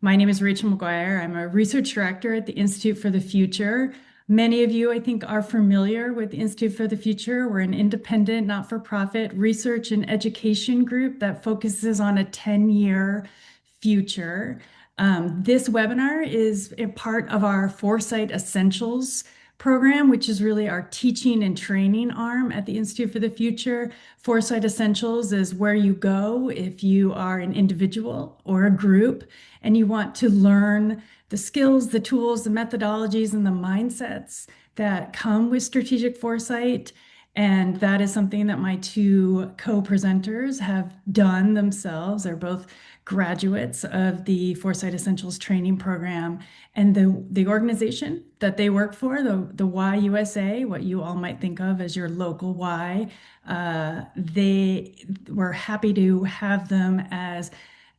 My name is Rachel McGuire. I'm a research director at the Institute for the Future. Many of you, I think, are familiar with the Institute for the Future. We're an independent, not-for-profit research and education group that focuses on a 10-year future. This webinar is a part of our Foresight Essentials program, which is really our teaching and training arm at the Institute for the Future. Foresight Essentials is where you go if you are an individual or a group and you want to learn the skills, the tools, the methodologies, and the mindsets that come with strategic foresight. And that is something that my two co-presenters have done themselves. They're both graduates of the Foresight Essentials training program. And the organization that they work for, the YUSA, what you all might think of as your local Y, they were happy to have them as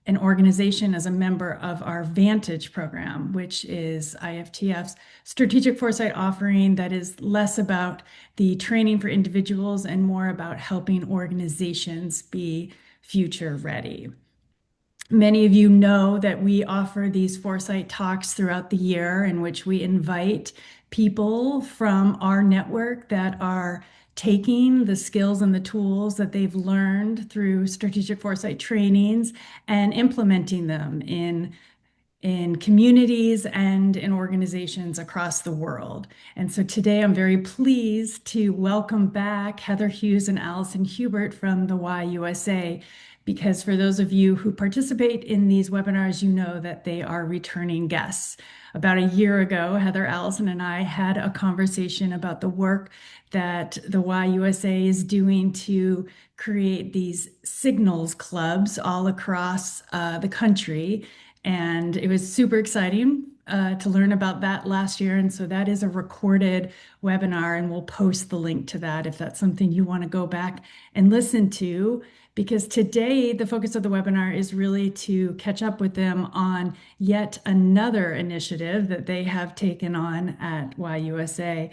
an organization as a member of our Vantage program, which is IFTF's strategic foresight offering that is less about the training for individuals and more about helping organizations be future ready. Many of you know that we offer these Foresight Talks throughout the year in which we invite people from our network that are taking the skills and the tools that they've learned through strategic foresight trainings and implementing them in communities and in organizations across the world. And so today I'm very pleased to welcome back Heather Hughes and Alison Huppert from the YUSA, because for those of you who participate in these webinars, you know that they are returning guests. About a year ago, Heather, Alison, and I had a conversation about the work that the YUSA is doing to create these signals clubs all across the country. And it was super exciting to learn about that last year. And so that is a recorded webinar, and we'll post the link to that if that's something you want to go back and listen to. Because today the focus of the webinar is really to catch up with them on yet another initiative that they have taken on at YUSA,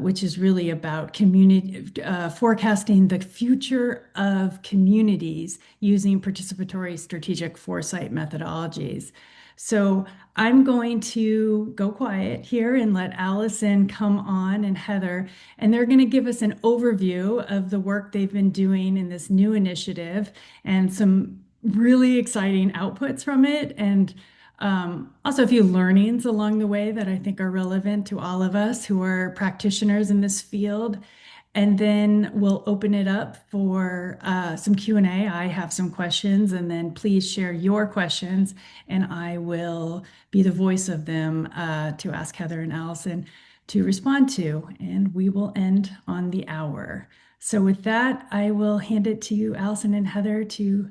which is really about community forecasting the future of communities using participatory strategic foresight methodologies. So I'm going to go quiet here and let Alison come on and Heather, and they're going to give us an overview of the work they've been doing in this new initiative and some really exciting outputs from it. And also a few learnings along the way that I think are relevant to all of us who are practitioners in this field. And then we'll open it up for some Q&A. I have some questions, and then please share your questions, and I will be the voice of them to ask Heather and Alison to respond to, and we will end on the hour. So with that, I will hand it to you, Alison and Heather, to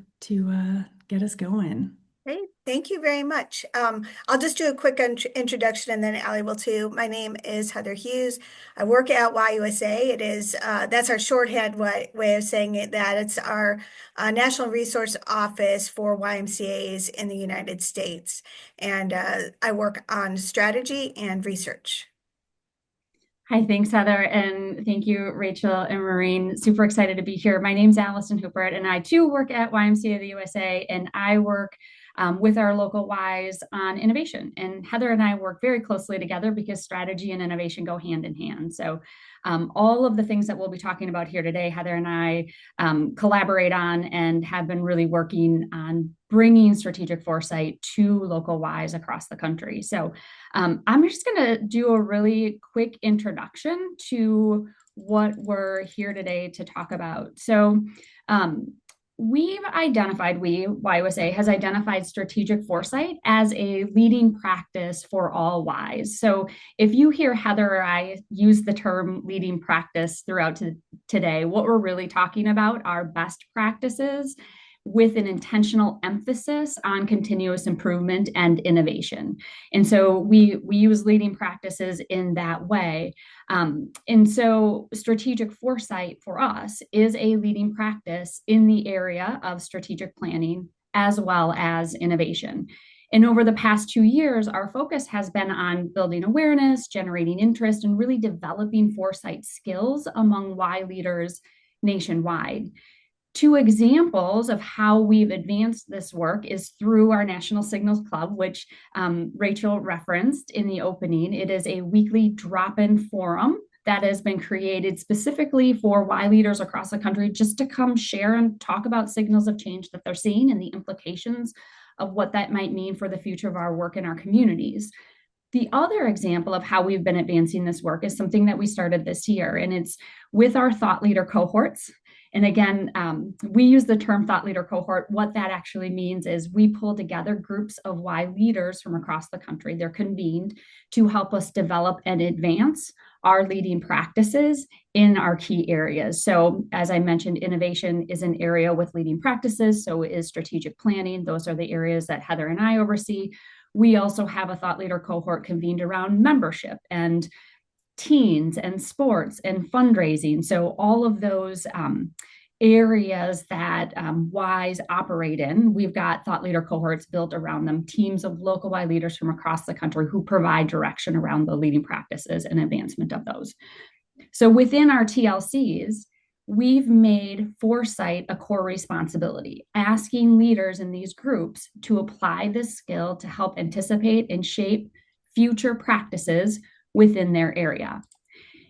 get us going. Great. Thank you very much. I'll just do a quick introduction and then Allie will too. My name is Heather Hughes. I work at YUSA. It is, that's our shorthand way of saying it, that it's our National Resource Office for YMCAs in the United States. And I work on strategy and research. Hi, thanks, Heather, and thank you, Rachel and Maureen. Super excited to be here. My name's Alison Huppert, and I too work at YMCA of the USA, and I work with our local Ys on innovation. And Heather and I work very closely together because strategy and innovation go hand in hand. So all of the things that we'll be talking about here today, Heather and I collaborate on and have been really working on bringing strategic foresight to local Ys across the country. So I'm just going to do a really quick introduction to what we're here today to talk about. So YUSA has identified strategic foresight as a leading practice for all Ys. So if you hear Heather or I use the term leading practice throughout today, what we're really talking about are best practices with an intentional emphasis on continuous improvement and innovation. And so we use leading practices in that way. And so strategic foresight for us is a leading practice in the area of strategic planning as well as innovation. And over the past 2 years, our focus has been on building awareness, generating interest, and really developing foresight skills among Y leaders nationwide. Two examples of how we've advanced this work is through our National Signals Club, which Rachel referenced in the opening. It is a weekly drop-in forum that has been created specifically for Y leaders across the country just to come share and talk about signals of change that they're seeing and the implications of what that might mean for the future of our work in our communities. The other example of how we've been advancing this work is something that we started this year, and it's with our thought leader cohorts. And again, we use the term thought leader cohort. What that actually means is we pull together groups of Y leaders from across the country. They're convened to help us develop and advance our leading practices in our key areas. So as I mentioned, innovation is an area with leading practices. So is strategic planning. Those are the areas that Heather and I oversee. We also have a thought leader cohort convened around membership and teens and sports and fundraising. So all of those areas that Ys operate in, we've got thought leader cohorts built around them, teams of local Y leaders from across the country who provide direction around the leading practices and advancement of those. So within our TLCs, we've made foresight a core responsibility, asking leaders in these groups to apply this skill to help anticipate and shape future practices within their area.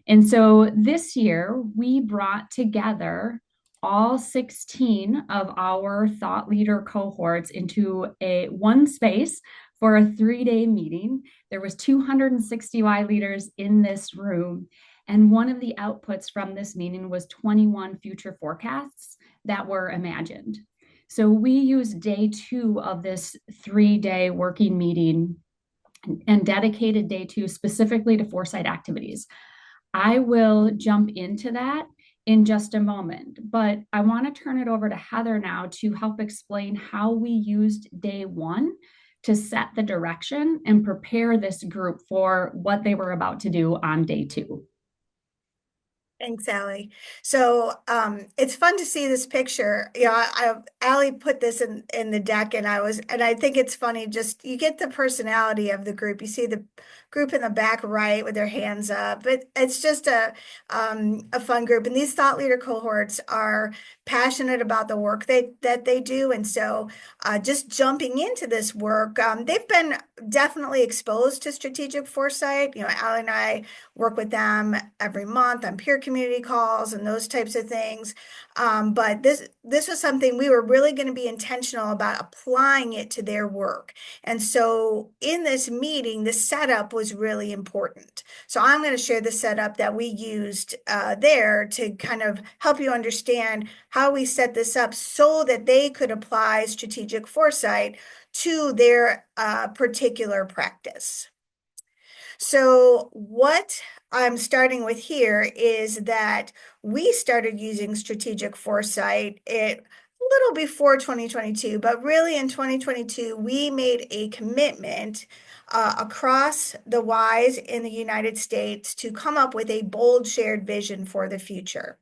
And so this year, we brought together all 16 of our thought leader cohorts into one space for a 3-day meeting. There was 260 Y leaders in this room. And one of the outputs from this meeting was 21 future forecasts that were imagined. So we used day 2 of this 3-day working meeting and dedicated day 2 specifically to foresight activities. I will jump into that in just a moment, but I want to turn it over to Heather now to help explain how we used day 1 to set the direction and prepare this group for what they were about to do on day 2. Thanks, Allie. So it's fun to see this picture. Allie put this in the deck, and I think it's funny. Just you get the personality of the group. You see the group in the back right with their hands up. It's just a fun group. And these thought leader cohorts are passionate about the work that they do, and so just jumping into this work, they've been definitely exposed to strategic foresight. Allie and I work with them every month on peer community calls and those types of things. But this was something we were really going to be intentional about applying it to their work. And so in this meeting, the setup was really important. So I'm going to share the setup that we used there to kind of help you understand how we set this up so that they could apply strategic foresight to their particular practice. So what I'm starting with here is that we started using strategic foresight a little before 2022, but really in 2022, we made a commitment across the Ys in the United States to come up with a bold shared vision for the future.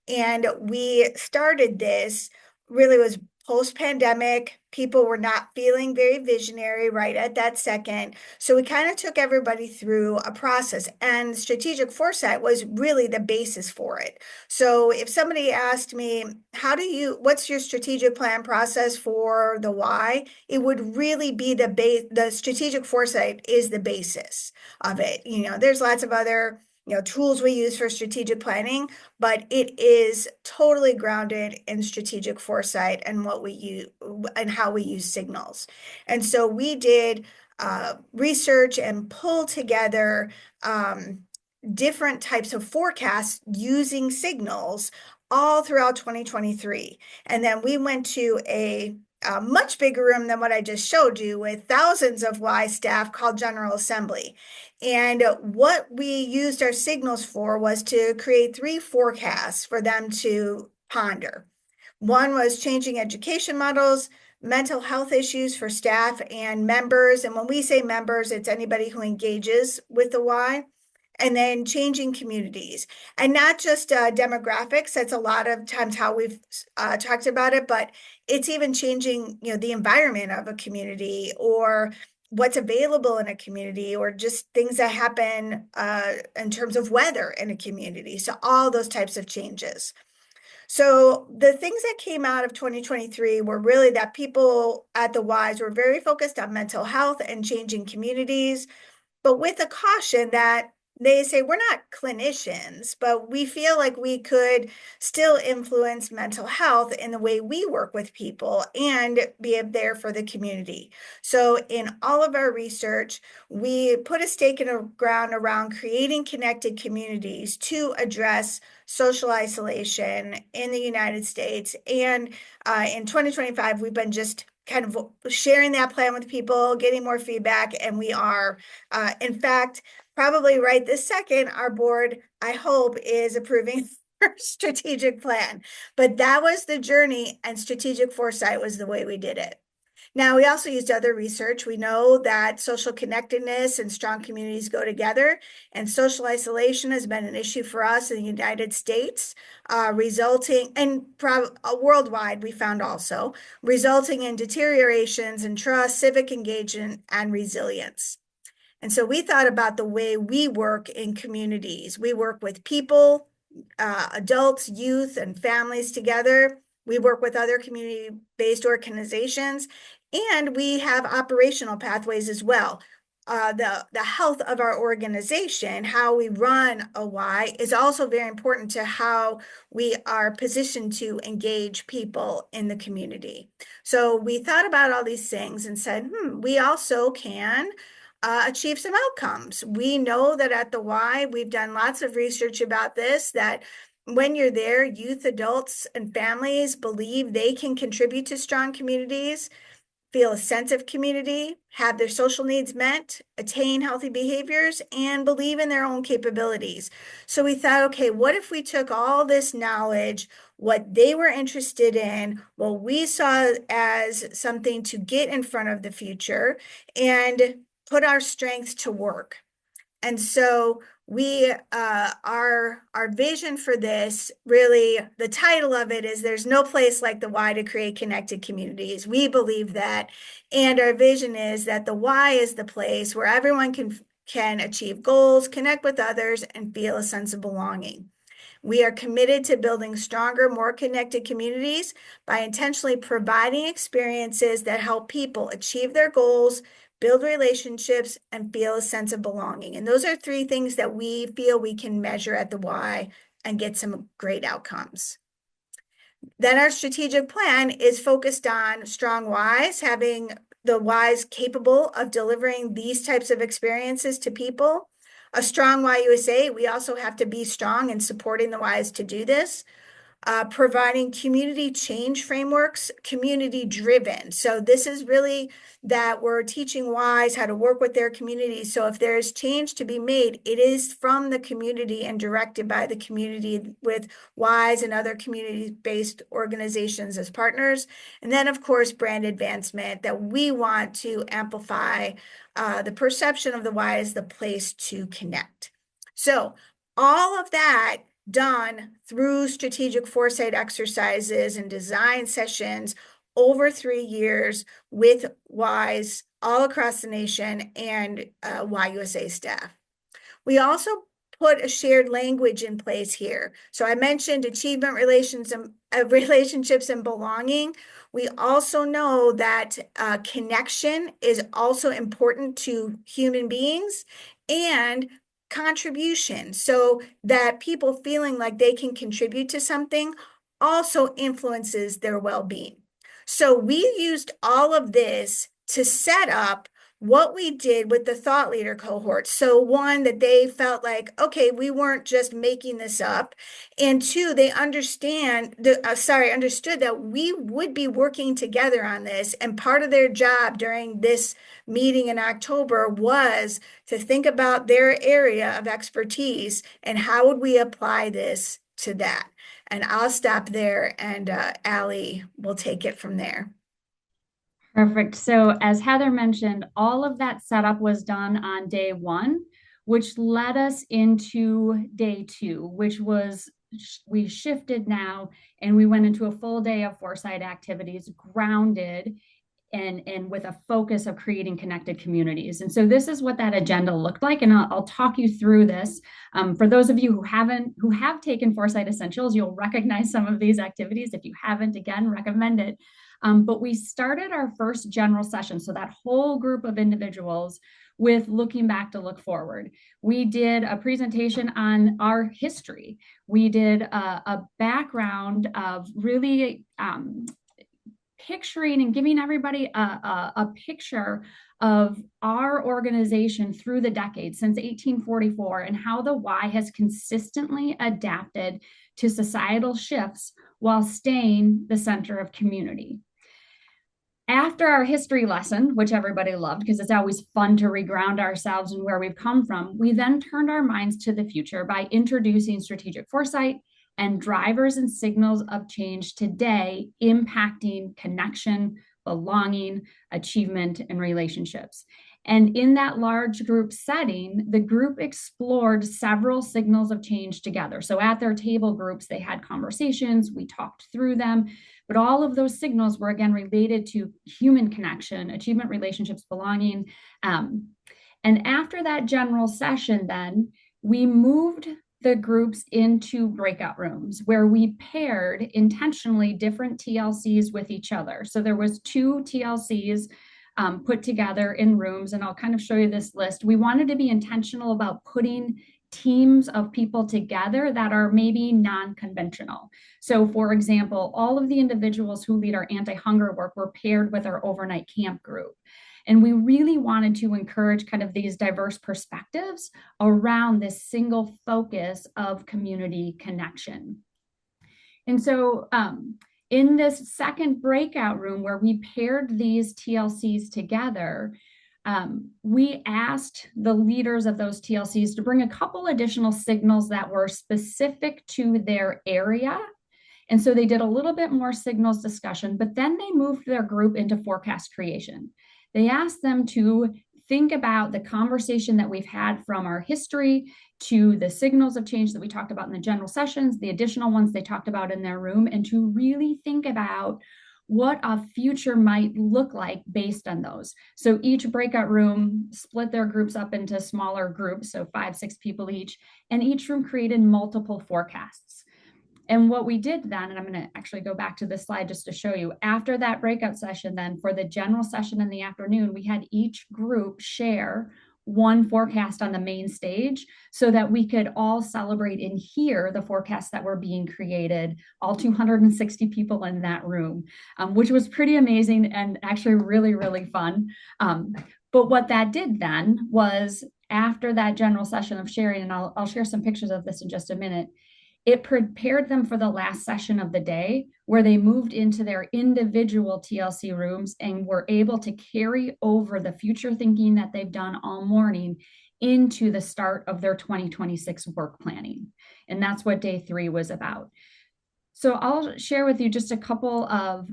And we started this, really was post-pandemic. People were not feeling very visionary right at that second. So we kind of took everybody through a process, and strategic foresight was really the basis for it. So if somebody asked me, what's your strategic plan process for the Y? It would really be the strategic foresight is the basis of it. There's lots of other tools we use for strategic planning, but it is totally grounded in strategic foresight and what we use and how we use signals. And so we did research and pull together different types of forecasts using signals all throughout 2023. And then we went to a much bigger room than what I just showed you with thousands of Y staff called General Assembly. And what we used our signals for was to create 3 forecasts for them to ponder. One was changing education models, mental health issues for staff and members. And when we say members, it's anybody who engages with the Y. And then changing communities, and not just demographics. That's a lot of times how we've talked about it, but it's even changing, the environment of a community, or what's available in a community, or just things that happen in terms of weather in a community. So all those types of changes. So the things that came out of 2023 were really that people at the Ys were very focused on mental health and changing communities, but with a caution that they say we're not clinicians, but we feel like we could still influence mental health in the way we work with people and be there for the community. So in all of our research, we put a stake in the ground around creating connected communities to address social isolation in the United States. And in 2025, we've been just kind of sharing that plan with people, getting more feedback, and we are. In fact, probably right this second, our board, I hope, is approving our strategic plan. But that was the journey, and strategic foresight was the way we did it. Now, we also used other research. We know that social connectedness and strong communities go together, and social isolation has been an issue for us in the United States, resulting, and worldwide, we found also, resulting in deteriorations in trust, civic engagement, and resilience. And so we thought about the way we work in communities. We work with people, adults, youth, and families together. We work with other community-based organizations, and we have operational pathways as well. The health of our organization, how we run a Y, is also very important to how we are positioned to engage people in the community. So we thought about all these things and said, we also can achieve some outcomes. We know that at the Y, we've done lots of research about this, that when you're there, youth, adults, and families believe they can contribute to strong communities, feel a sense of community, have their social needs met, attain healthy behaviors, and believe in their own capabilities. So we thought, okay, what if we took all this knowledge, what they were interested in, what we saw as something to get in front of the future, and put our strengths to work. And so we our vision for this, really, the title of it is There's No Place Like the Y to Create Connected Communities. We believe that. And our vision is that the Y is the place where everyone can achieve goals, connect with others, and feel a sense of belonging. We are committed to building stronger, more connected communities by intentionally providing experiences that help people achieve their goals, build relationships, and feel a sense of belonging. And those are three things that we feel we can measure at the Y and get some great outcomes. Then our strategic plan is focused on strong Ys, having the Ys capable of delivering these types of experiences to people. A strong YUSA, we also have to be strong in supporting the Ys to do this. Providing community change frameworks, community driven. So this is really that we're teaching Ys how to work with their community. So if there's change to be made, it is from the community and directed by the community with Ys and other community-based organizations as partners. And then, of course, brand advancement, that we want to amplify the perception of the Y as the place to connect. So all of that done through strategic foresight exercises and design sessions over 3 years with Ys all across the nation and YUSA staff. We also put a shared language in place here. So I mentioned achievement, relationships, and belonging. We also know that connection is also important to human beings, and contribution, so that people feeling like they can contribute to something also influences their well-being. So we used all of this to set up what we did with the thought leader cohort. So one, that they felt like, okay, we weren't just making this up. And two, they understood that we would be working together on this. And part of their job during this meeting in October was to think about their area of expertise and how would we apply this to that. And I'll stop there, and Allie will take it from there. Perfect. So as Heather mentioned, all of that setup was done on day 1, which led us into day 2, which was we shifted now and we went into a full day of foresight activities grounded and with a focus of creating connected communities. And so this is what that agenda looked like. And I'll talk you through this. For those of you who have taken Foresight Essentials, you'll recognize some of these activities. If you haven't, again, recommend it. But we started our first general session, so that whole group of individuals, with looking back to look forward. We did a presentation on our history. We did a background of really picturing and giving everybody a picture of our organization through the decades since 1844 and how the Y has consistently adapted to societal shifts while staying the center of community. After our history lesson, which everybody loved because it's always fun to reground ourselves and where we've come from, we then turned our minds to the future by introducing strategic foresight and drivers and signals of change today impacting connection, belonging, achievement, and relationships. And in that large group setting, the group explored several signals of change together. So at their table groups, they had conversations, we talked through them, but all of those signals were again related to human connection, achievement, relationships, belonging. And after that general session, then we moved the groups into breakout rooms where we paired intentionally different TLCs with each other. So there was 2 TLCs put together in rooms, and I'll kind of show you this list. We wanted to be intentional about putting teams of people together that are maybe non-conventional. So for example, all of the individuals who lead our anti-hunger work were paired with our overnight camp group. And we really wanted to encourage kind of these diverse perspectives around this single focus of community connection. And so in this second breakout room where we paired these TLCs together, we asked the leaders of those TLCs to bring a couple additional signals that were specific to their area. And so they did a little bit more signals discussion, but then they moved their group into forecast creation. They asked them to think about the conversation that we've had from our history to the signals of change that we talked about in the general sessions, the additional ones they talked about in their room, and to really think about what a future might look like based on those. So each breakout room split their groups up into smaller groups, so 5, 6 people each, and each room created multiple forecasts. And what we did then, and I'm going to actually go back to this slide just to show you, after that breakout session then, for the general session in the afternoon, we had each group share one forecast on the main stage so that we could all celebrate and hear the forecasts that were being created, all 260 people in that room, which was pretty amazing and actually really, really fun. But what that did then was, after that general session of sharing, and I'll share some pictures of this in just a minute, it prepared them for the last session of the day where they moved into their individual TLC rooms and were able to carry over the future thinking that they've done all morning into the start of their 2026 work planning. And that's what day 3 was about. So I'll share with you just a couple of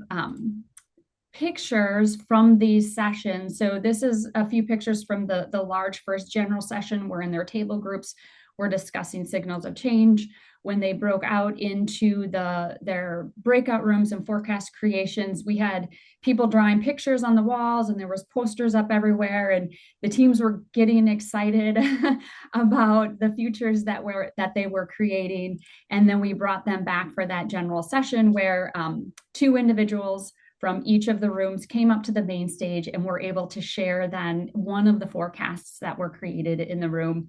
pictures from these sessions. So this is a few pictures from the large first general session where in their table groups we're discussing signals of change. When they broke out into their breakout rooms and forecast creations, we had people drawing pictures on the walls and there was posters up everywhere, and the teams were getting excited about the futures that they were creating. And then we brought them back for that general session where 2 individuals from each of the rooms came up to the main stage and were able to share then one of the forecasts that were created in the room.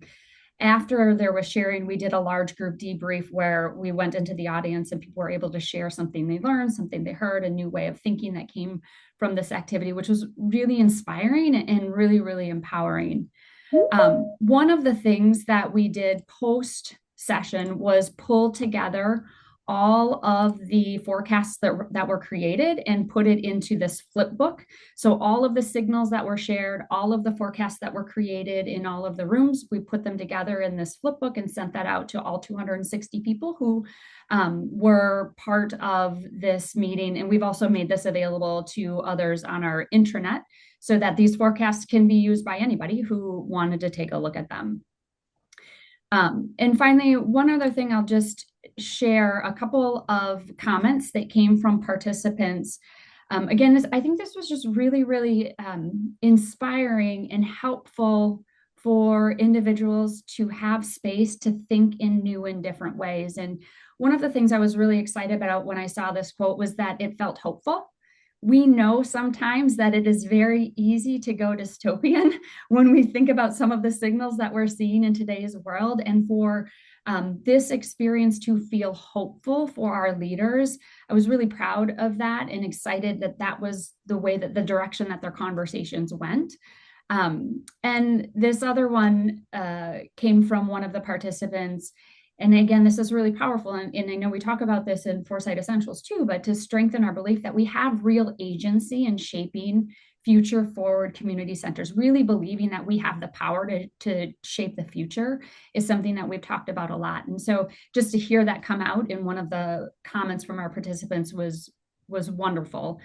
After there was sharing, we did a large group debrief where we went into the audience and people were able to share something they learned, something they heard, a new way of thinking that came from this activity, which was really inspiring and really, really empowering. One of the things that we did post session was pull together all of the forecasts that were created and put it into this flip book. So all of the signals that were shared, all of the forecasts that were created in all of the rooms, we put them together in this flip book and sent that out to all 260 people who were part of this meeting. And we've also made this available to others on our intranet so that these forecasts can be used by anybody who wanted to take a look at them. And finally, one other thing, I'll just share a couple of comments that came from participants Again, I think this was just really, really inspiring and helpful for individuals to have space to think in new and different ways. And one of the things I was really excited about when I saw this quote was that it felt hopeful. We know sometimes that it is very easy to go dystopian when we think about some of the signals that we're seeing in today's world. And for this experience to feel hopeful for our leaders, I was really proud of that and excited that that was the way that the direction that their conversations went. And this other one came from one of the participants. And again, this is really powerful. And I know we talk about this in Foresight Essentials too, but to strengthen our belief that we have real agency in shaping future forward community centers, really believing that we have the power to shape the future is something that we've talked about a lot. And so just to hear that come out in one of the comments from our participants was wonderful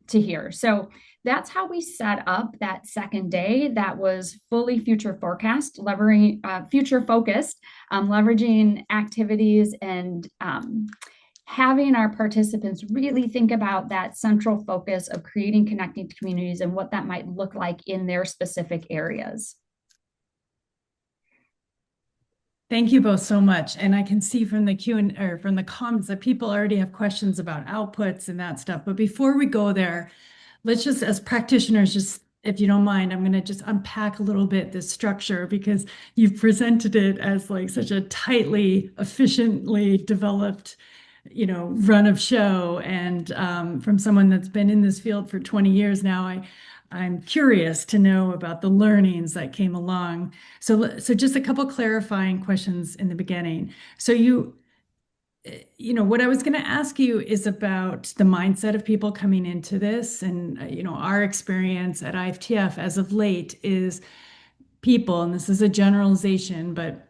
to hear. So that's how we set up that second day. That was fully future forecast, leveraging future focused, leveraging activities and having our participants really think about that central focus of creating connecting communities and what that might look like in their specific areas. Thank you both so much. And I can see from the or from the comments that people already have questions about outputs and that stuff. But before we go there, let's just, as practitioners, just, if you don't mind, I'm going to just unpack a little bit this structure, because you've presented it as like such a tightly, efficiently developed, run of show. And from someone that's been in this field for 20 years now, I'm curious to know about the learnings that came along. So just a couple clarifying questions in the beginning. So what I was going to ask you is about the mindset of people coming into this. And, our experience at IFTF as of late is people, and this is a generalization, but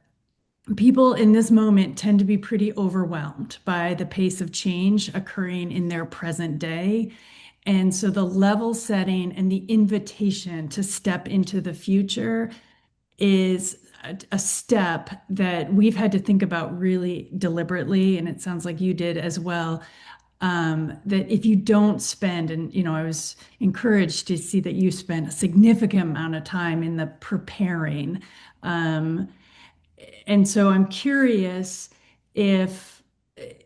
people in this moment tend to be pretty overwhelmed by the pace of change occurring in their present day. And so the level setting and the invitation to step into the future is a step that we've had to think about really deliberately. And it sounds like you did as well. That if you don't spend, and I was encouraged to see that you spent a significant amount of time in the preparing. And so I'm curious if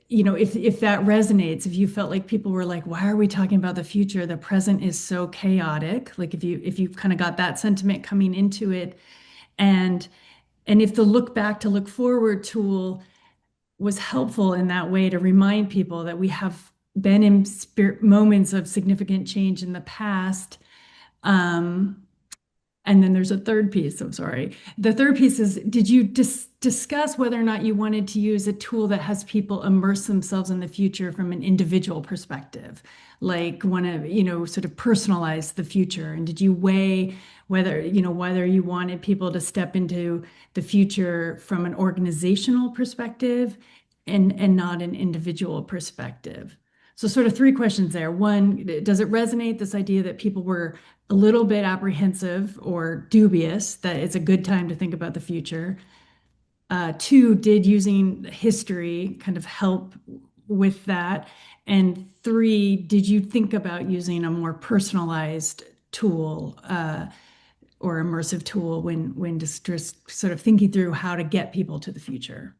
if that resonates, if you felt like people were like, why are we talking about the future? The present is so chaotic. Like if you kind of got that sentiment coming into it, and if the look back to look forward tool was helpful in that way to remind people that we have been in moments of significant change in the past. And then there's a third piece. I'm sorry. The third piece is, did you discuss whether or not you wanted to use a tool that has people immerse themselves in the future from an individual perspective, like want to, sort of personalize the future? And did you weigh whether you wanted people to step into the future from an organizational perspective and not an individual perspective? So sort of three questions there. One, does it resonate, this idea that people were a little bit apprehensive or dubious that it's a good time to think about the future? Two, did using history kind of help with that? And three, did you think about using a more personalized tool or immersive tool when just sort of thinking through how to get people to the future?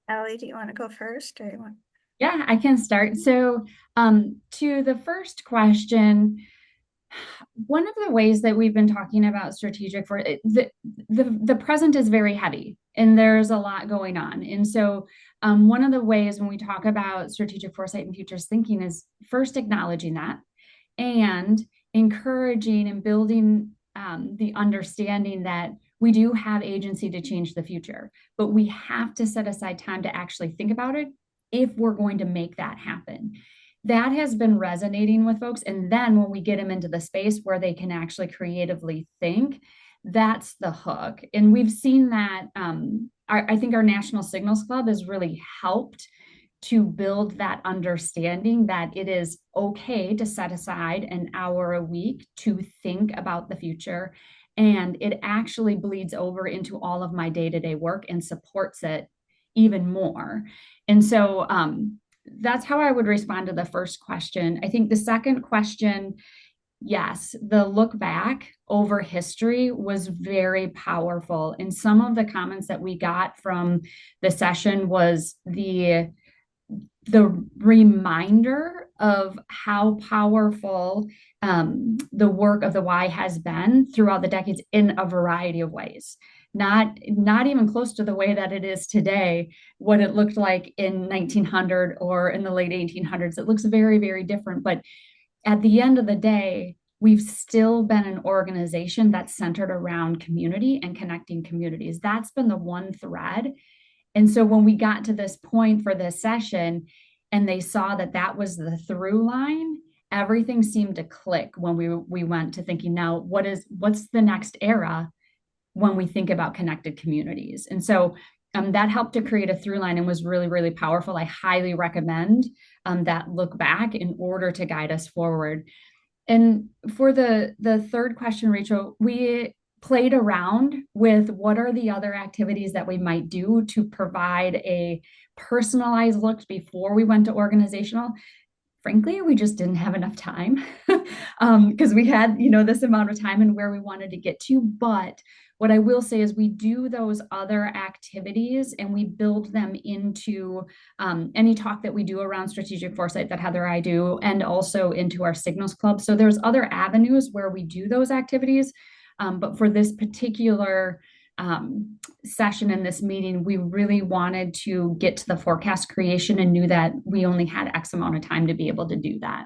Allie, do you want to go first, or you want? Yeah, I can start. So to the first question, one of the ways that we've been talking about strategic for the present is very heavy and there's a lot going on. And so one of the ways when we talk about strategic foresight and futures thinking is first acknowledging that and encouraging and building the understanding that we do have agency to change the future, but we have to set aside time to actually think about it if we're going to make that happen. That has been resonating with folks. And then when we get them into the space where they can actually creatively think, that's the hook. And we've seen that, I think our National Signals Club has really helped to build that understanding that it is okay to set aside an hour a week to think about the future. And it actually bleeds over into all of my day-to-day work and supports it even more. And so that's how I would respond to the first question. I think the second question, yes, the look back over history was very powerful. And some of the comments that we got from the session was the reminder of how powerful the work of the Y has been throughout the decades in a variety of ways. Not even close to the way that it is today, what it looked like in 1900 or in the late 1800s. It looks very, very different. But at the end of the day, we've still been an organization that's centered around community and connecting communities. That's been the one thread. And so when we got to this point for this session and they saw that that was the through line, everything seemed to click when we went to thinking, now what's the next era when we think about connected communities. And so that helped to create a through line and was really, really powerful. I highly recommend that look back in order to guide us forward. And for the third question, Rachel, we played around with what are the other activities that we might do to provide a personalized look before we went to organizational. Frankly, we just didn't have enough time because we had, this amount of time and where we wanted to get to. But what I will say is we do those other activities and we build them into any talk that we do around strategic foresight that Heather and I do, and also into our Signals Club. So there's other avenues where we do those activities. But for this particular session in this meeting, we really wanted to get to the forecast creation and knew that we only had X amount of time to be able to do that.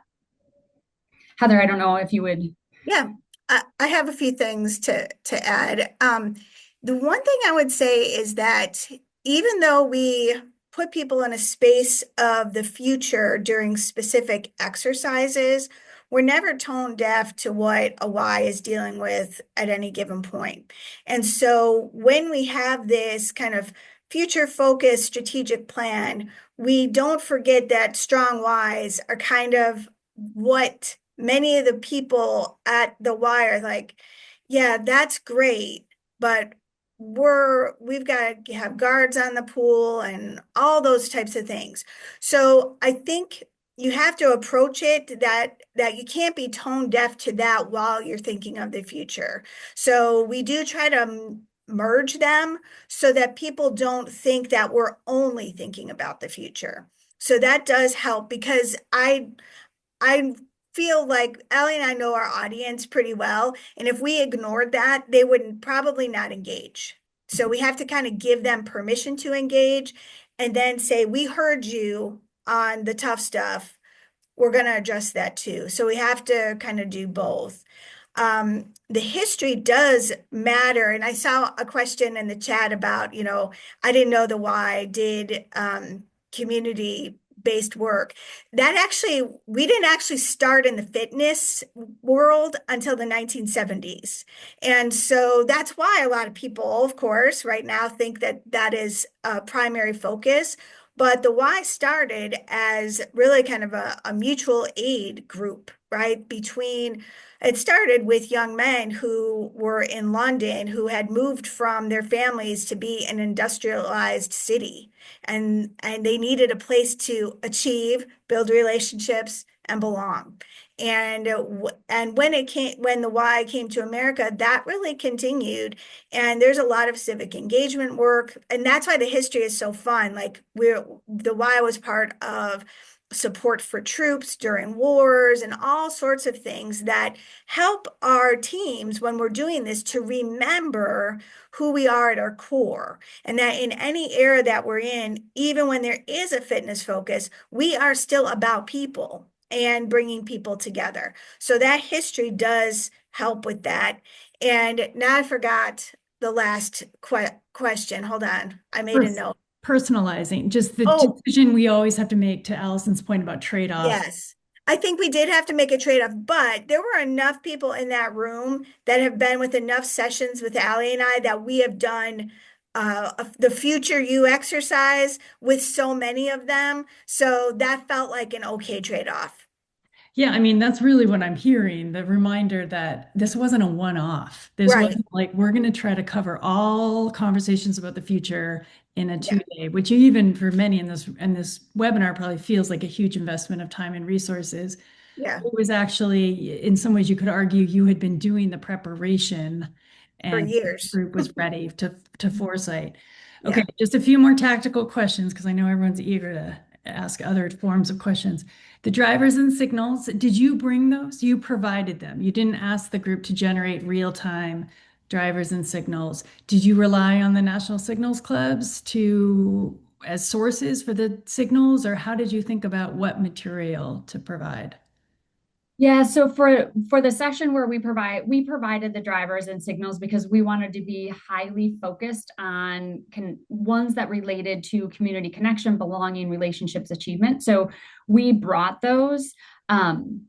Heather, I don't know if you would. Yeah, I have a few things to add. The one thing I would say is that even though we put people in a space of the future during specific exercises, we're never tone deaf to what a Y is dealing with at any given point. And so when we have this kind of future focused strategic plan, we don't forget that strong Ys are kind of what many of the people at the Y are like, yeah, that's great, but we've got to have guards on the pool and all those types of things. So I think you have to approach it that you can't be tone deaf to that while you're thinking of the future. So we do try to merge them so that people don't think that we're only thinking about the future. So that does help because I feel like Allie and I know our audience pretty well. And if we ignored that, they would probably not engage. So we have to kind of give them permission to engage and then say, we heard you on the tough stuff. We're going to address that too. So we have to kind of do both. The history does matter. And I saw a question in the chat about, I didn't know the Y did community based work. We didn't actually start in the fitness world until the 1970s. And so that's why a lot of people, of course, right now think that that is a primary focus. But the Y started as really kind of a mutual aid group, right? It started with young men who were in London who had moved from their families to be an industrialized city. And they needed a place to achieve, build relationships, and belong. And when the Y came to America, that really continued. And there's a lot of civic engagement work, and that's why the history is so fun. Like the Y was part of support for troops during wars and all sorts of things that help our teams when we're doing this to remember who we are at our core, and that in any era that we're in, even when there is a fitness focus, we are still about people and bringing people together. So that history does help with that. And now I forgot the last question. Hold on. I made a note. Personalizing, just the Oh, decision we always have to make, to Allison's point about trade-offs. yes. I think we did have to make a trade-off, but there were enough people in that room that have been with enough sessions with Allie and I that we have done the future you exercise with so many of them. So that felt like an okay trade-off. Yeah, I mean, that's really what I'm hearing, the reminder that this wasn't a one-off. This Right. wasn't like we're going to try to cover all conversations about the future in a Yeah. 2 day, which even for many in this webinar probably feels like a huge investment of time and resources. Yeah. It was actually, in some ways, you could argue you had been doing the preparation For and the years. group was ready to foresight. Okay, Yeah. just a few more tactical questions because I know everyone's eager to ask other forms of questions. The drivers and signals, did you bring those? You provided them. You didn't ask the group to generate real-time drivers and signals. Did you rely on the National Signals Clubs to as sources for the signals, or how did you think about what material to provide? Yeah, so for the session where we provided the drivers and signals because we wanted to be highly focused on ones that related to community connection, belonging, relationships, achievement. So we brought those um,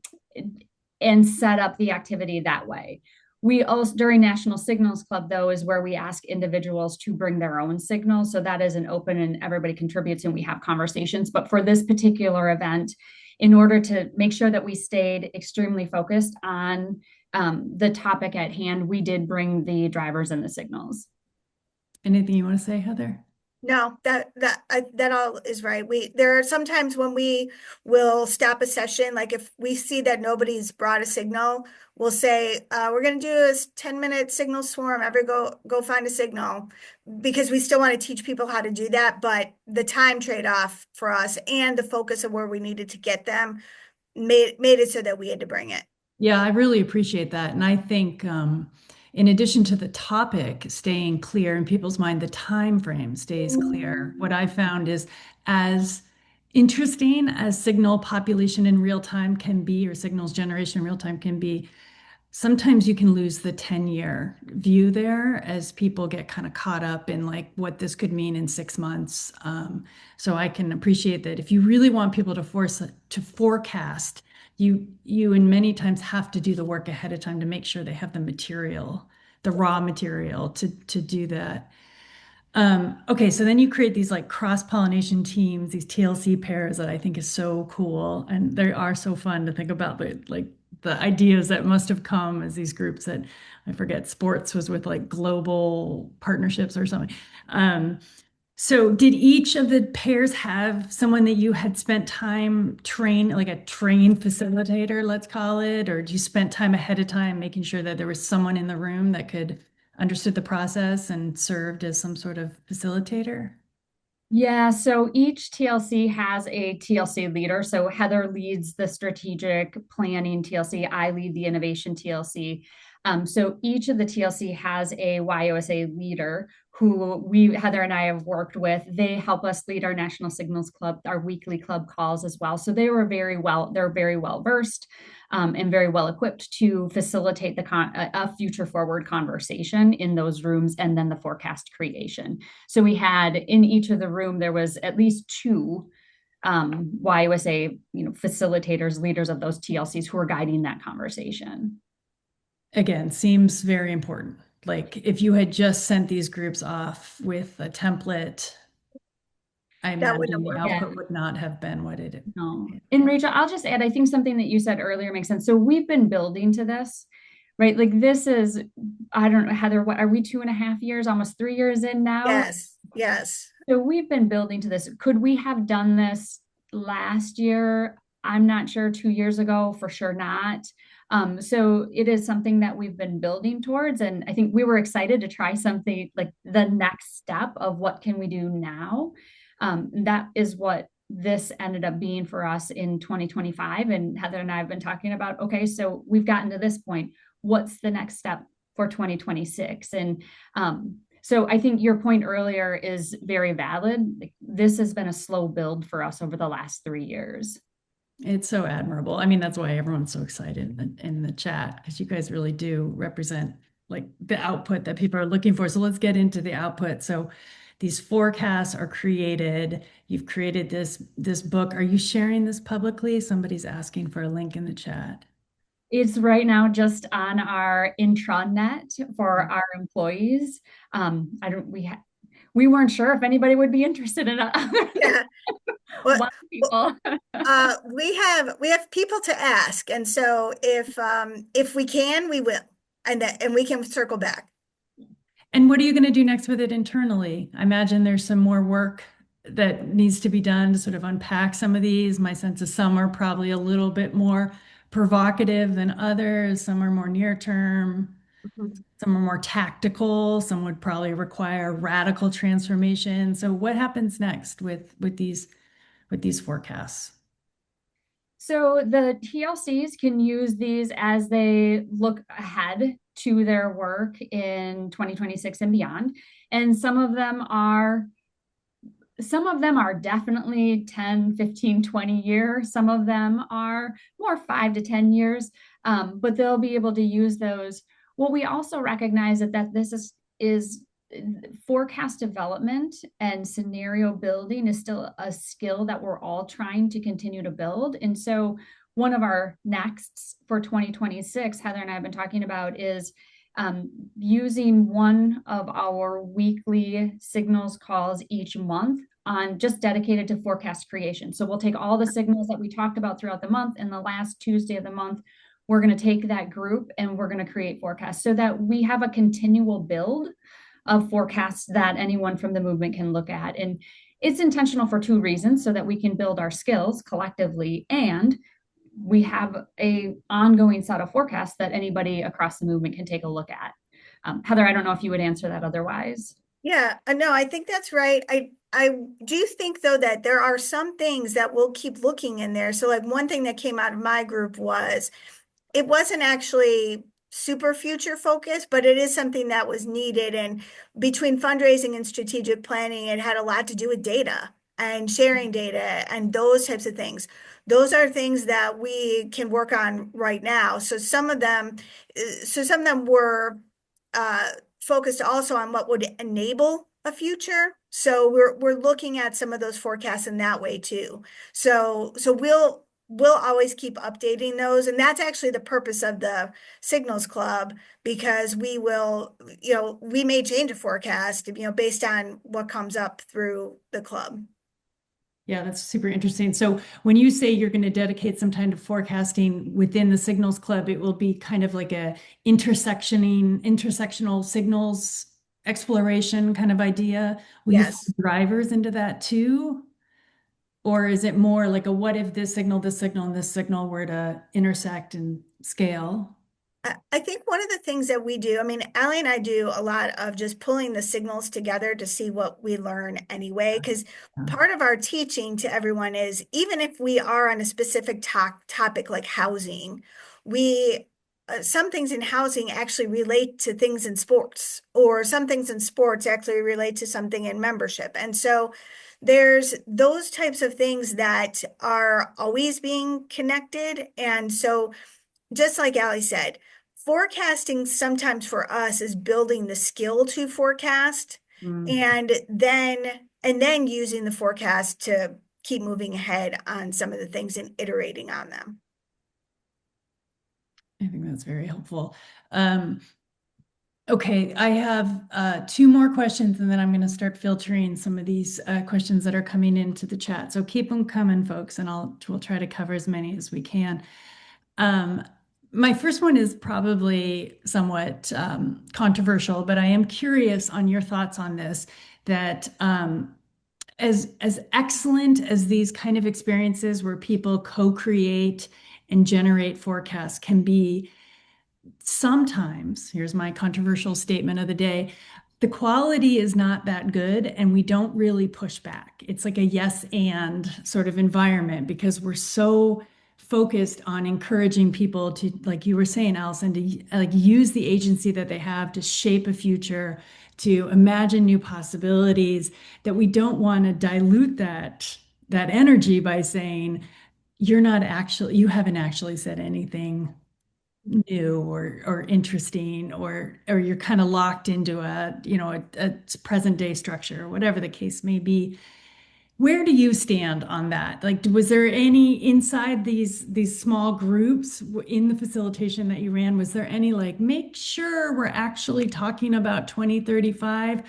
and set up the activity that way. We also, during National Signals Club, though, is where we ask individuals to bring their own signals. So that is an open and everybody contributes and we have conversations. But for this particular event, in order to make sure that we stayed extremely focused on the topic at hand, we did bring the drivers and the signals. Anything you want to say, Heather? No, that all is right. There are sometimes when we will stop a session, like if we see that nobody's brought a signal, we'll say, we're gonna do a 10-minute signal swarm, go find a signal. Because we still want to teach people how to do that, but the time trade-off for us and the focus of where we needed to get them made it so that we had to bring it. Yeah, I really appreciate that. And I think in addition to the topic staying clear in people's mind, the time frame stays clear. What I found is as interesting as signal population in real time can be, or signals generation in real time can be, sometimes you can lose the 10-year view there as people get kind of caught up in like what this could mean in 6 months. So I can appreciate that if you really want people to forecast, you and many times have to do the work ahead of time to make sure they have the material, the raw material to do that. Okay, so then you create these like cross-pollination teams, these TLC pairs that I think is so cool. And they are so fun to think about the ideas that must have come as these groups that I forget, sports was with like global partnerships or something. So did each of the pairs have someone that you had spent time like a train facilitator, let's call it, or did you spend time ahead of time making sure that there was someone in the room that could understood the process and served as some sort of facilitator? Yeah, so each TLC has a TLC leader. So Heather leads the strategic planning TLC. I lead the innovation TLC. So each of the TLC has a YOSA leader who Heather and I have worked with. They help us lead our National Signals Club, our weekly club calls as well. So they're very well versed and very well equipped to facilitate a future forward conversation in those rooms and then the forecast creation. So we had in each of the room, there was at least two YUSA, facilitators, leaders of those TLCs who are guiding that conversation. Again, seems very important. Like if you had just sent these groups off with a template, I That wouldn't imagine have the worked. Yeah. output would not have been what it is. No. And Rachel, I'll just add, I think something that you said earlier makes sense. So we've been building to this, right? Like this is, I don't know, Heather, what are we 2.5 years, almost 3 years in now? Yes, yes. So we've been building to this. Could we have done this last year? I'm not sure. 2 years ago, for sure not. So it is something that we've been building towards. And I think we were excited to try something like the next step of what can we do now. That is what this ended up being for us in 2025. And Heather and I have been talking about, okay, so we've gotten to this point. What's the next step for 2026? And so I think your point earlier is very valid. This has been a slow build for us over the last 3 years. It's so admirable. I mean, that's why everyone's so excited in the chat because you guys really do represent like the output that people are looking for. So let's get into the output. So these forecasts are created. You've created this book. Are you sharing this publicly? Somebody's asking for a link in the chat. It's right now just on our intranet for our employees. we weren't sure if anybody would be interested in it other than Yeah. Well, one well, people. we have people to ask, and so if we can, we will, and we can circle back. And what are you going to do next with it internally? I imagine there's some more work that needs to be done to sort of unpack some of these. My sense is some are probably a little bit more provocative than others. Some are more near term. Mhm. Some are more tactical. Some would probably require radical transformation. So what happens next with these forecasts? So the TLCs can use these as they look ahead to their work in 2026 and beyond. And some of them are definitely 10, 15, 20 years. Some of them are more 5 to 10 years, but they'll be able to use those. Well, we also recognize that is forecast development and scenario building is still a skill that we're all trying to continue to build. And so one of our nexts for 2026, Heather and I have been talking about, is using one of our weekly signals calls each month on just dedicated to forecast creation. So we'll take all the signals that we talked about throughout the month, and the last Tuesday of the month, we're going to take that group and we're going to create forecasts so that we have a continual build of forecasts that anyone from the movement can look at. And it's intentional for two reasons: so that we can build our skills collectively, and we have a ongoing set of forecasts that anybody across the movement can take a look at. Heather, I don't know if you would answer that otherwise. Yeah, no, I think that's right. I do think though that there are some things that we'll keep looking in there. So like one thing that came out of my group was it wasn't actually super future focused, but it is something that was needed. And between fundraising and strategic planning, it had a lot to do with data and sharing data and those types of things. Those are things that we can work on right now. So some of them were uh, focused also on what would enable a future. So we're looking at some of those forecasts in that way too. So we'll always keep updating those, and that's actually the purpose of the Signals Club, because we may change a forecast, based on what comes up through the club. Yeah, that's super interesting. So when you say you're going to dedicate some time to forecasting within the Signals Club, it will be kind of like a intersectional signals exploration kind of idea. Will you Yes. put drivers into that too? Or is it more like a what if this signal, and this signal were to intersect and scale? I think one of the things that we do, I mean, Allie and I do a lot of just pulling the signals together to see what we learn anyway, because part of our teaching to everyone is even if we are on a specific topic like housing, we some things in housing actually relate to things in sports, or some things in sports actually relate to something in membership. And so there's those types of things that are always being connected. And so just like Allie said, forecasting sometimes for us is building the skill to forecast, Mm, and then using the forecast to keep moving ahead on some of the things and iterating on them. I think that's very helpful. Um, Okay, I have two more questions, and then I'm going to start filtering some of these questions that are coming into the chat. So keep them coming, folks, and we'll try to cover as many as we can. Um, my first one is probably somewhat controversial, but I am curious on your thoughts on this. That as excellent as these kind of experiences where people co-create and generate forecasts can be, sometimes, here's my controversial statement of the day, the quality is not that good and we don't really push back. It's like a yes and sort of environment because we're so focused on encouraging people to, like you were saying, Alison, to like use the agency that they have to shape a future, to imagine new possibilities, that we don't want to dilute that energy by saying you haven't actually said anything new or interesting, or you're kind of locked into a present day structure or whatever the case may be. Where do you stand on that? Like, was there any inside these small groups in the facilitation that you ran, was there any like make sure we're actually talking about 2035,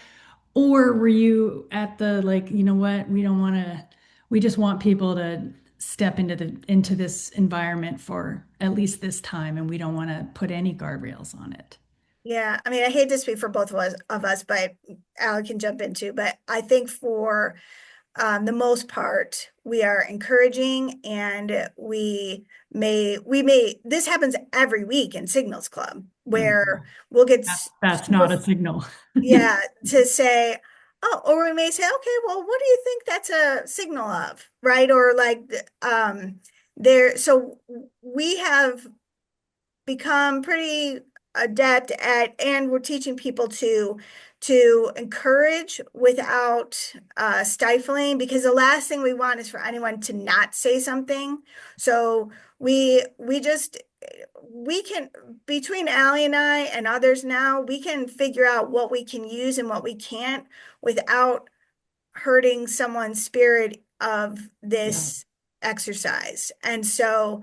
Or were you at the like, you know what, we just want people to step into this environment for at least this time, and we don't want to put any guardrails on it. Yeah, I mean, I hate to speak for both of us, but Alec can jump in too. But I think for the most part, we are encouraging, and this happens every week in Signals Club, Mhm. where we'll get That's not a signal. yeah, to say, oh, or we may say, okay, well, what do you think that's a signal of, right? Or like, so we have become pretty adept at, and we're teaching people to encourage without stifling, because the last thing we want is for anyone to not say something. So we just we can, between Allie and I and others now, we can figure out what we can use and what we can't without hurting someone's spirit of Yeah. this exercise. And so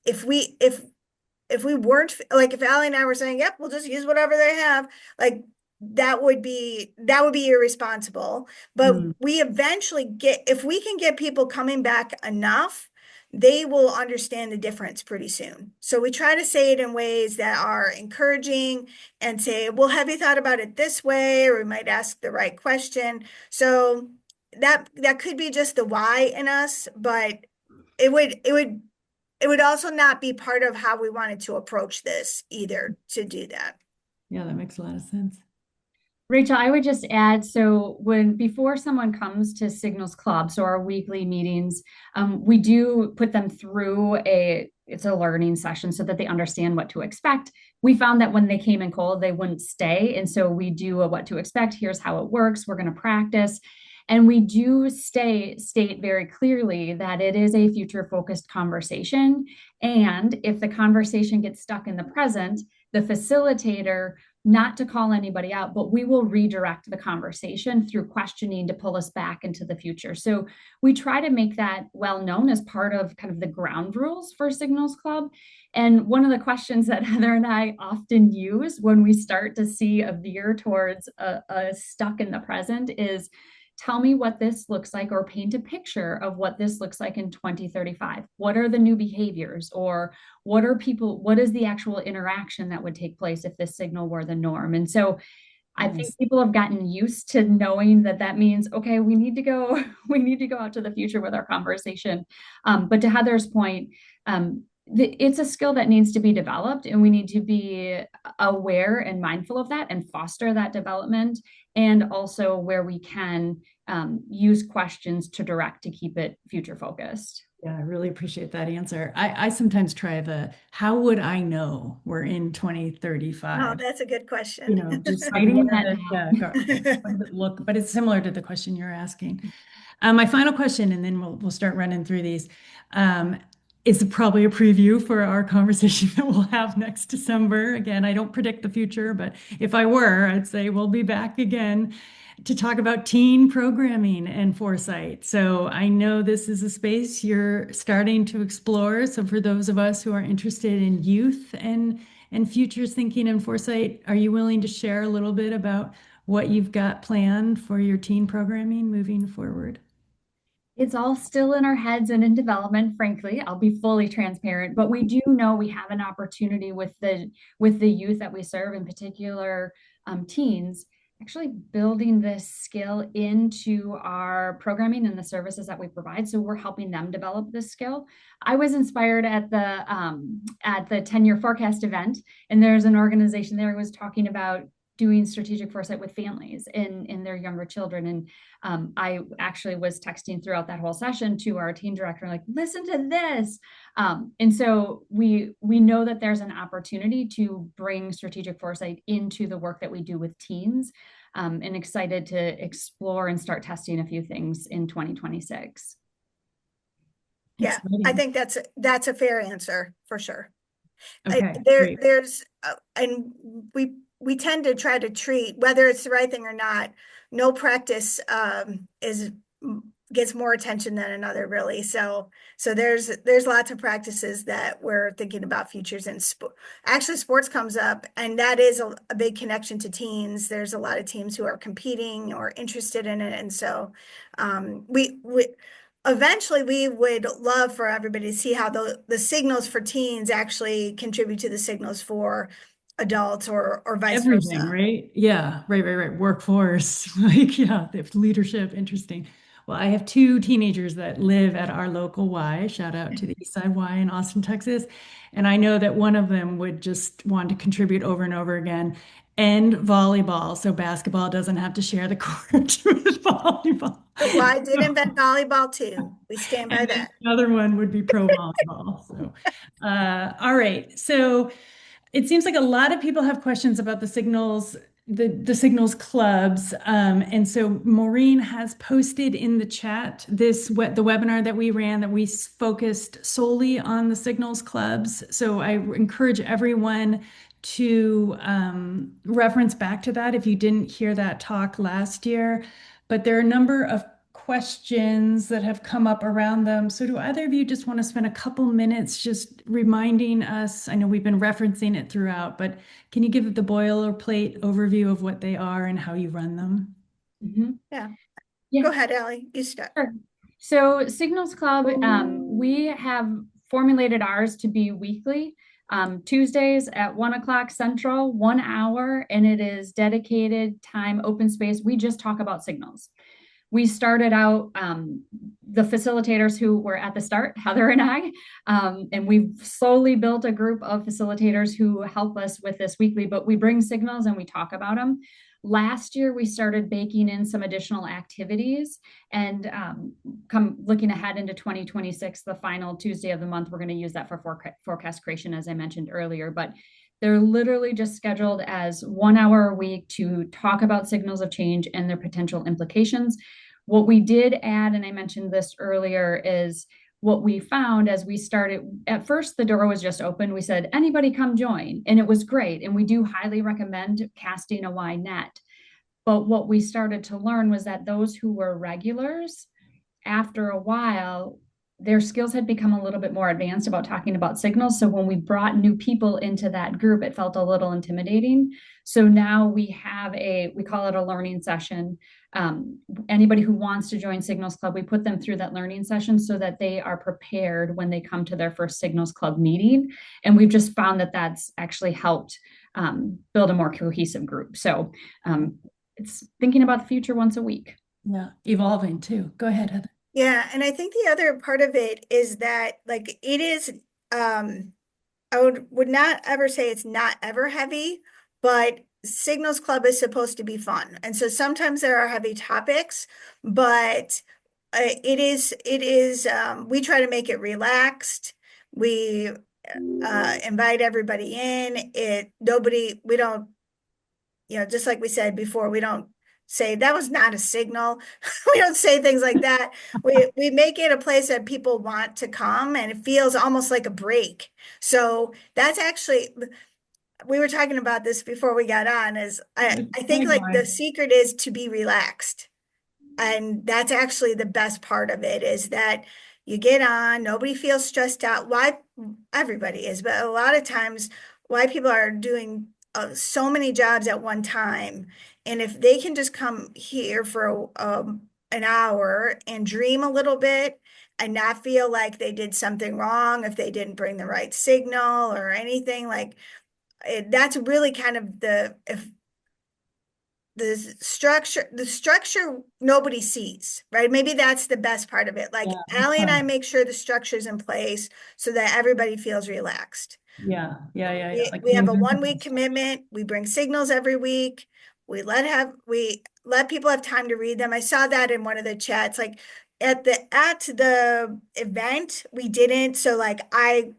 if we weren't, like, if Allie and I were saying, yep, we'll just use whatever they have, like, that would be irresponsible. But Mm, we eventually get, if we can get people coming back enough, they will understand the difference pretty soon. So we try to say it in ways that are encouraging, and say, well, have you thought about it this way? Or we might ask the right question. So that could be just the why in us, but it would also not be part of how we wanted to approach this either, to do that. yeah, that makes a lot of sense. Rachel, I would just add, so when before someone comes to Signals Club, so our weekly meetings, we do put them through it's a learning session so that they understand what to expect. We found that when they came in cold, they wouldn't stay. And so we do a what to expect. Here's how it works. We're going to practice. And we do state very clearly that it is a future focused conversation. And if the conversation gets stuck in the present, the facilitator, not to call anybody out, but we will redirect the conversation through questioning to pull us back into the future. So we try to make that well known as part of kind of the ground rules for Signals Club. And one of the questions that Heather and I often use when we start to see a veer towards a stuck in the present is, tell me what this looks like, or paint a picture of what this looks like in 2035. What are the new behaviors, or what is the actual interaction that would take place if this signal were the norm? And so I think Nice. people have gotten used to knowing that that means, okay, we need to go, we need to go out to the future with our conversation. But to Heather's point, it's a skill that needs to be developed, and we need to be aware and mindful of that and foster that development. And also where we can use questions to direct to keep it future focused. Yeah, I really appreciate that answer. I sometimes try how would I know we're in Oh, 2035? that's a good question. You know, just Writing what that are what does it look, but it's similar to the question you're asking. My final question, and then we'll start running through these. Um, is probably a preview for our conversation that we'll have next December. Again, I don't predict the future, but if I were, I'd say we'll be back again to talk about teen programming and foresight. So I know this is a space you're starting to explore. So for those of us who are interested in youth and futures thinking and foresight, are you willing to share a little bit about what you've got planned for your teen programming moving forward? It's all still in our heads and in development, frankly. I'll be fully transparent, but we do know we have an opportunity with the youth that we serve, in particular teens, actually building this skill into our programming and the services that we provide. So we're helping them develop this skill. I was inspired at the 10-year forecast event, and there's an organization there who was talking about doing strategic foresight with families in their younger children. And I actually was texting throughout that whole session to our teen director, like, listen to this. And so we know that there's an opportunity to bring strategic foresight into the work that we do with teens, and excited to explore and start testing a few things in 2026. Yeah, I Exciting. think that's a fair answer for sure. Okay, There, great. there's, and we tend to try to treat, whether it's the right thing or not, no practice is gets more attention than another, really. So there's lots of practices that we're thinking about futures in sport. Actually, sports comes up, and that is a big connection to teens. There's a lot of teams who are competing or interested in it, and so we eventually we would love for everybody to see how the signals for teens actually contribute to the signals for adults or vice Everything, versa. right? Yeah, right. Workforce, like, yeah, the leadership, interesting. Well, I have two teenagers that live at our local Y. Shout out to the East Side Y in Austin, Texas. And I know that one of them would just want to contribute over and over again. And volleyball, so basketball doesn't have to share the court with volleyball. Well, I did So, invent volleyball too. We stand by and then that. the other one would be pro volleyball. So, all right. So it seems like a lot of people have questions about the signals, the signals clubs. And so Maureen has posted in the chat the webinar that we ran that we focused solely on the signals clubs. So I encourage everyone to reference back to that if you didn't hear that talk last year. But there are a number of questions that have come up around them. So do either of you just want to spend a couple minutes just reminding us? I know we've been referencing it throughout, but can you give the boilerplate overview of what they are and how you run them? Yeah. Yeah. Go ahead, Allie. You start. Sure. So Signals Club, we have formulated ours to be weekly, Tuesdays at 1 o'clock Central, 1 hour, and it is dedicated time, open space. We just talk about signals. We started out, the facilitators who were at the start, Heather and I, and we've slowly built a group of facilitators who help us with this weekly, but we bring signals and we talk about them. Last year, we started baking in some additional activities, and come looking ahead into 2026, the final Tuesday of the month, we're going to use that for forecast creation, as I mentioned earlier. But they're literally just scheduled as 1 hour a week to talk about signals of change and their potential implications. What we did add, and I mentioned this earlier, is what we found as we started. At first, the door was just open. We said, anybody come join. And it was great. And we do highly recommend casting a Y net. But what we started to learn was that those who were regulars, after a while, their skills had become a little bit more advanced about talking about signals. So when we brought new people into that group, it felt a little intimidating. So now we call it a learning session. Anybody who wants to join Signals Club, we put them through that learning session so that they are prepared when they come to their first Signals Club meeting. And we've just found that that's actually helped build a more cohesive group. So it's thinking about the future once a week. Yeah, evolving too. Go ahead, Heather. Yeah, and I think the other part of it is that like it is I would not ever say it's not ever heavy, but Signals Club is supposed to be fun. And so sometimes there are heavy topics, but it is we try to make it relaxed. We invite everybody in. We don't, just like we said before, we don't say that was not a signal. We don't say things like that. We make it a place that people want to come, and it feels almost like a break. So that's actually, we were talking about this before we got on, is I think like the secret is to be relaxed. And that's actually the best part of it, is that you get on, nobody feels stressed out. Why? Everybody is, but a lot of times why people are doing so many jobs at one time. And if they can just come here for an hour and dream a little bit and not feel like they did something wrong, if they didn't bring the right signal or anything, like that's really kind of if the structure nobody sees, right? Maybe that's the best part of it. Like Allie and I make sure the structure's in place so that everybody feels relaxed. Yeah. Like We have a 1 week commitment. We bring signals every week. We let people have time to read them. I saw that in one of the chats. Like at the event, we didn't. So like I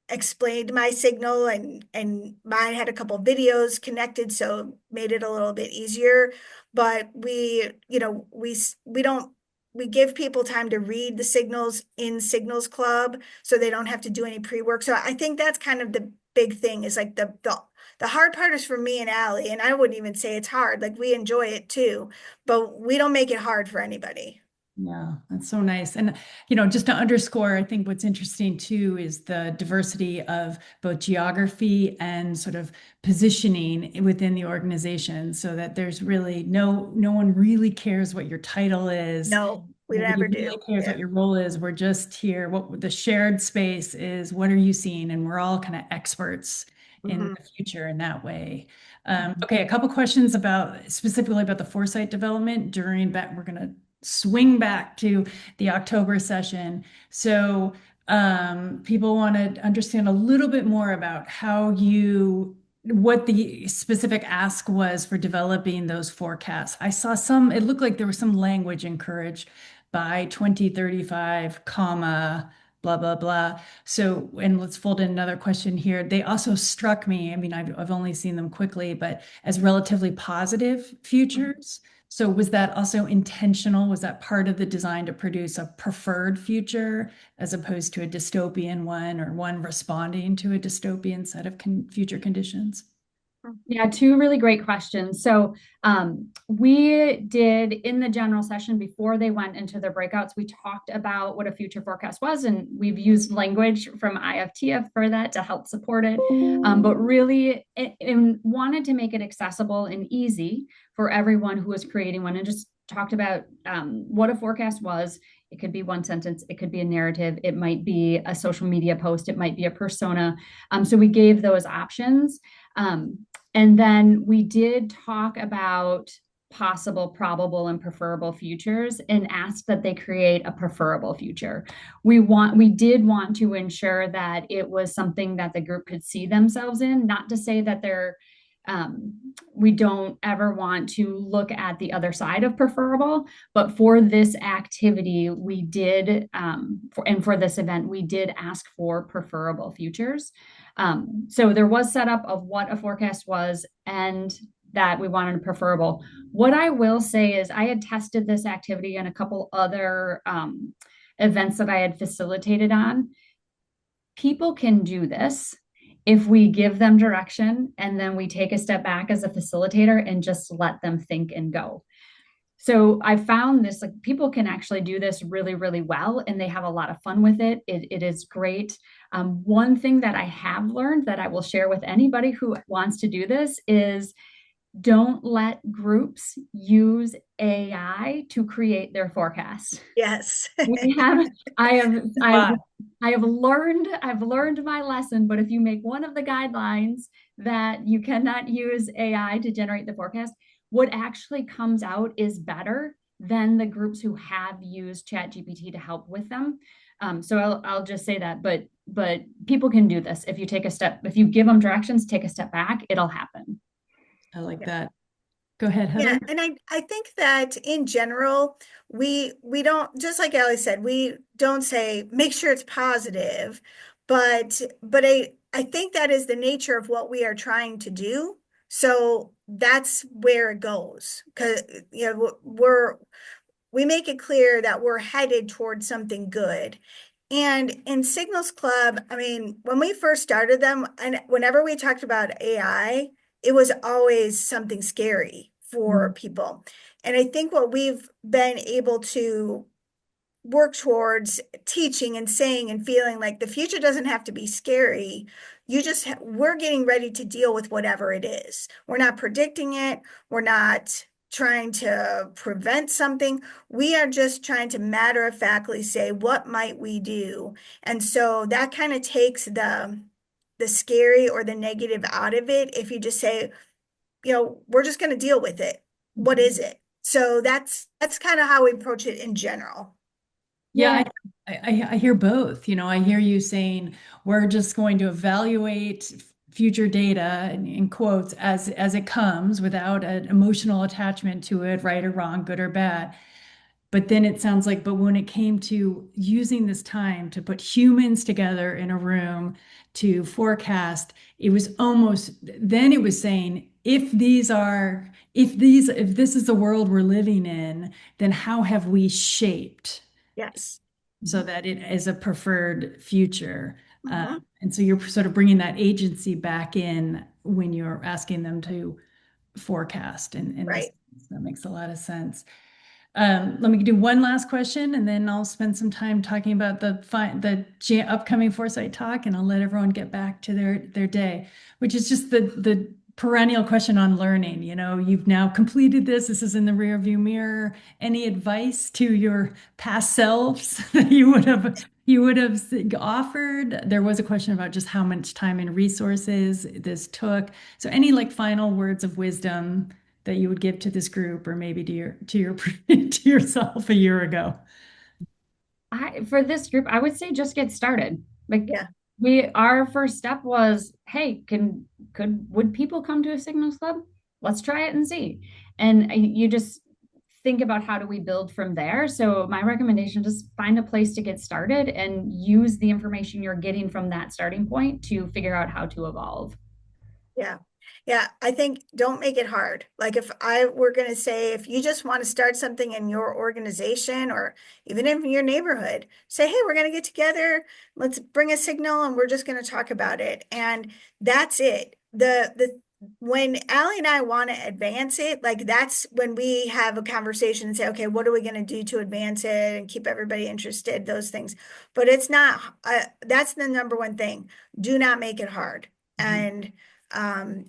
explained my signal, and mine had a couple of videos connected, so made it a little bit easier. But we don't, we give people time to read the signals in Signals Club so they don't have to do any pre-work. So I think that's kind of the big thing, is like the hard part is for me and Allie, and I wouldn't even say it's hard. Like we enjoy it too, but we don't make it hard for anybody. Yeah, that's so nice. And, just to underscore, I think what's interesting too is the diversity of both geography and sort of positioning within the organization so that there's really no one really cares what your title is. No, we Nobody never really do. cares Yeah. what your role is. We're just here. What the shared space is, what are you seeing? And we're all kind of experts in Hmm. the future in that way. Okay, a couple questions specifically about the Foresight development during that. We're going to swing back to the October session. So people want to understand a little bit more about what the specific ask was for developing those forecasts. I saw it looked like there was some language encouraged by 2035, comma, blah, blah, blah. So, and let's fold in another question here. They also struck me, I mean, I've only seen them quickly, but as relatively positive futures. So was that also intentional? Was that part of the design to produce a preferred future as opposed to a dystopian one or one responding to a dystopian set of future conditions? Yeah, two really great questions. So we did in the general session before they went into the breakouts, we talked about what a future forecast was, and we've used language from IFTF for that to help support it. But really, it wanted to make it accessible and easy for everyone who was creating one, and just talked about what a forecast was. It could be one sentence, it could be a narrative, it might be a social media post, it might be a persona. So we gave those options. And then we did talk about possible, probable, and preferable futures and asked that they create a preferable future. We did want to ensure that it was something that the group could see themselves in, not to say that we don't ever want to look at the other side of preferable, but for this activity, we did, for this event, we did ask for preferable futures. So there was setup of what a forecast was and that we wanted a preferable. What I will say is I had tested this activity in a couple other events that I had facilitated on. People can do this if we give them direction and then we take a step back as a facilitator and just let them think and go. So I found this, like, people can actually do this really, really well, and they have a lot of fun with it. It is great. One thing that I have learned that I will share with anybody who wants to do this is don't let groups use AI to create their forecast. Yes. We have, I've learned my lesson, but if you make one of the guidelines that you cannot use AI to generate the forecast, what actually comes out is better than the groups who have used ChatGPT to help with them. So I'll just say that, but people can do this. If you give them directions, take a step back, it'll happen. I like Yeah. that. Go ahead, Yeah, Heather. and I think that in general, we don't, just like Allie said, we don't say make sure it's positive, but I think that is the nature of what we are trying to do. So that's where it goes. Because we make it clear that we're headed towards something good. And in Signals Club, I mean, when we first started them, and whenever we talked about AI, it was always something scary for people. And I think what we've been able to work towards teaching and saying and feeling like the future doesn't have to be scary. We're getting ready to deal with whatever it is. We're not predicting it. We're not trying to prevent something. We are just trying to matter of factly say, what might we do? And so that kind of takes the scary or the negative out of it. If you just say, we're just going to deal with it. What is it? So that's kind of how we approach it in general. Yeah, I hear both. I hear you saying we're just going to evaluate future data in quotes as it comes without an emotional attachment to it, right or wrong, good or bad. But then it sounds like, but when it came to using this time to put humans together in a room to forecast, then it was saying, if this is the world we're living in, then how have we shaped Yes. so that it is a preferred future? Mhm. And so you're sort of bringing that agency back in when you're asking them to forecast. And this Right. that makes a lot of sense. Let me do one last question, and then I'll spend some time talking about the upcoming Foresight Talk, and I'll let everyone get back to their day, which is just the perennial question on learning. You know, you've now completed this. This is in the rearview mirror. Any advice to your past selves that you would have offered? There was a question about just how much time and resources this took. So any like final words of wisdom that you would give to this group, or maybe to your to yourself a year ago? For this group, I would say just get started. Like Yeah. our first step was, hey, would people come to a Signals Club? Let's try it and see. And you just think about how do we build from there. So my recommendation, just find a place to get started and use the information you're getting from that starting point to figure out how to evolve. Yeah. Yeah. I think don't make it hard. Like if I were going to say, if you just want to start something in your organization or even in your neighborhood, say, hey, we're going to get together. Let's bring a signal and we're just going to talk about it. And that's it. When Allie and I want to advance it, like that's when we have a conversation and say, okay, what are we going to do to advance it and keep everybody interested, those things. But it's not, that's the number one thing. Do not make it hard. And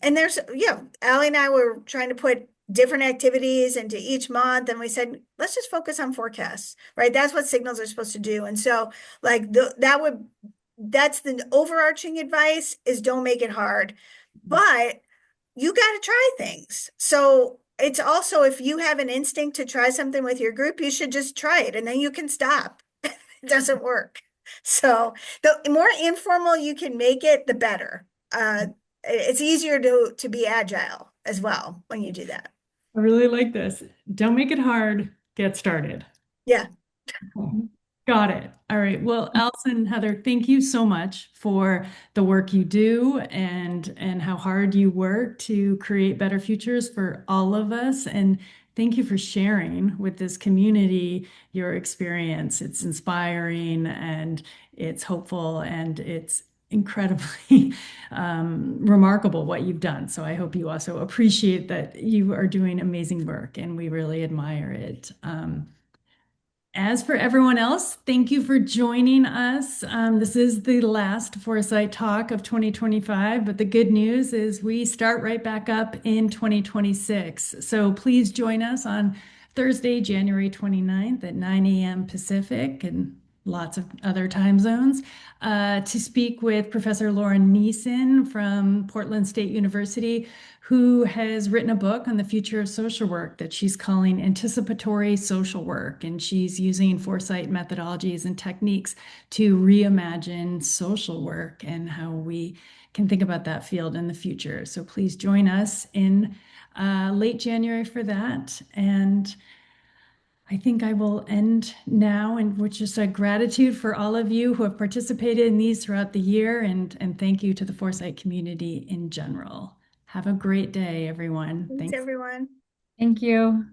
there's, yeah, Allie and I were trying to put different activities into each month, and we said, let's just focus on forecasts, right? That's what signals are supposed to do. And so, like, that's the overarching advice is don't make it hard, but you got to try things. So it's also, if you have an instinct to try something with your group, you should just try it and then you can stop. It doesn't work. So the more informal you can make it, the better. It's easier to be agile as well when you do that. I really like this. Don't make it hard. Get started. Yeah. Got it. All right. Well, Alison, Heather, thank you so much for the work you do and how hard you work to create better futures for all of us. And thank you for sharing with this community your experience. It's inspiring and it's hopeful and it's incredibly remarkable what you've done. So I hope you also appreciate that you are doing amazing work and we really admire it. As for everyone else, thank you for joining us. This is the last Foresight Talk of 2025, but the good news is we start right back up in 2026. So please join us on Thursday, January 29th at 9 a.m. Pacific and lots of other time zones to speak with Professor Lauren Neeson from Portland State University, who has written a book on the future of social work that she's calling Anticipatory Social Work. And she's using foresight methodologies and techniques to reimagine social work and how we can think about that field in the future. So please join us in late January for that. And I think I will end now, and which is a gratitude for all of you who have participated in these throughout the year, and thank you to the Foresight community in general. Have a great day, everyone. Thanks, Thanks. everyone. Thank you.